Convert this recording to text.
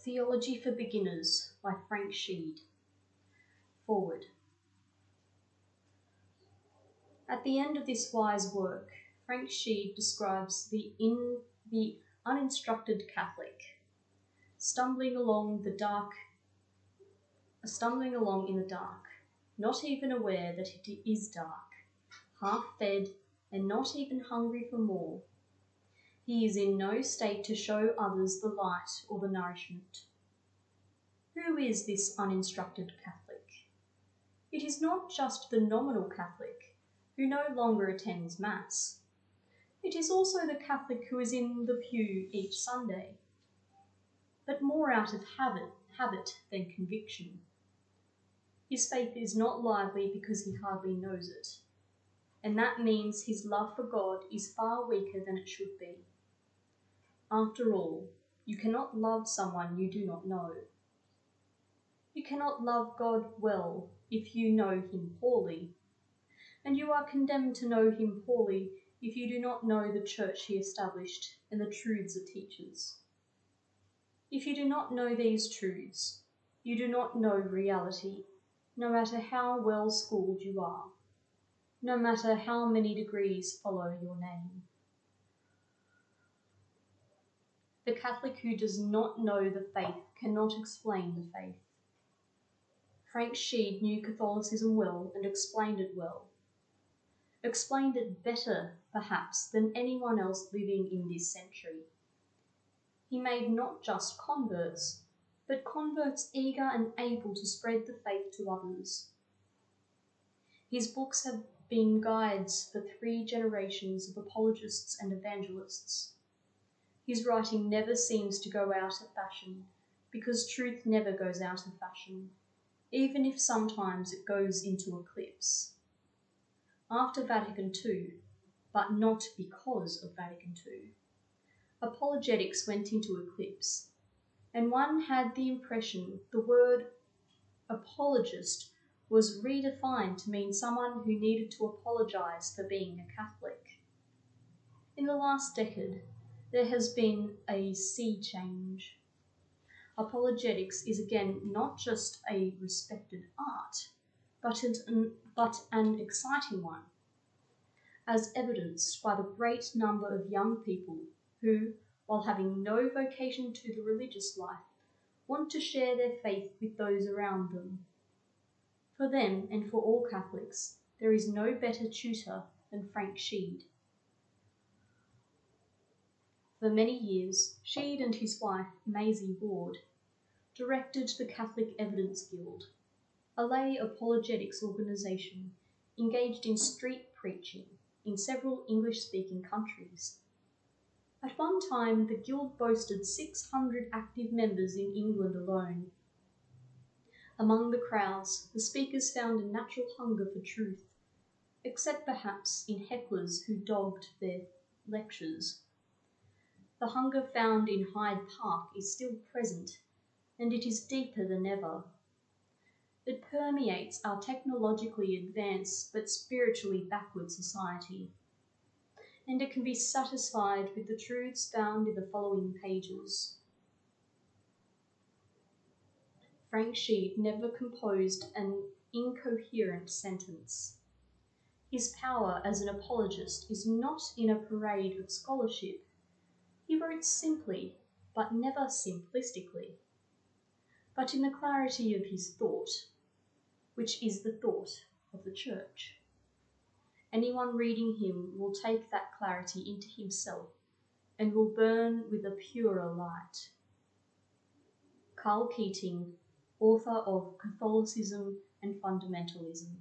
Theology for Beginners by Frank Sheed. Forward. At the end of this wise work, Frank Sheed describes the uninstructed Catholic, stumbling along in the dark, not even aware that it is dark, half-fed and not even hungry for more. He is in no state to show others the light or the nourishment. Who is this uninstructed Catholic? It is not just the nominal Catholic who no longer attends Mass. It is also the Catholic who is in the pew each Sunday, but more out of habit than conviction. His faith is not lively because he hardly knows it, and that means his love for God is far weaker than it should be. After all, you cannot love someone you do not know. You cannot love God well if you know him poorly, and you are condemned to know him poorly if you do not know the church he established and the truths it teaches. If you do not know these truths, you do not know reality, no matter how well schooled you are, no matter how many degrees follow your name. The Catholic who does not know the faith cannot explain the faith. Frank Sheed knew Catholicism well and explained it well. Explained it better, perhaps, than anyone else living in this century. He made not just converts, but converts eager and able to spread the faith to others. His books have been guides for 3 generations of apologists and evangelists. His writing never seems to go out of fashion, because truth never goes out of fashion, even if sometimes it goes into eclipse. After Vatican II, but not because of Vatican II, apologetics went into eclipse, and one had the impression the word apologist was redefined to mean someone who needed to apologize for being a Catholic. In the last decade, there has been a sea change. Apologetics is again not just a respected art, but an exciting one, as evidenced by the great number of young people who, while having no vocation to the religious life, want to share their faith with those around them. For them, and for all Catholics, there is no better tutor than Frank Sheed. For many years, Sheed and his wife, Maisie Ward, directed the Catholic Evidence Guild, a lay apologetics organisation engaged in street preaching in several English-speaking countries. At one time, the Guild boasted 600 active members in England alone. Among the crowds, the speakers found a natural hunger for truth, except perhaps in hecklers who dogged their lectures. The hunger found in Hyde Park is still present, and it is deeper than ever. It permeates our technologically advanced but spiritually backward society, and it can be satisfied with the truths found in the following pages. Frank Sheed never composed an incoherent sentence. His power as an apologist is not in a parade of scholarship. He wrote simply, but never simplistically, but in the clarity of his thought, which is the thought of the Church. Anyone reading him will take that clarity into himself and will burn with a purer light. Carl Keating, author of Catholicism and Fundamentalism.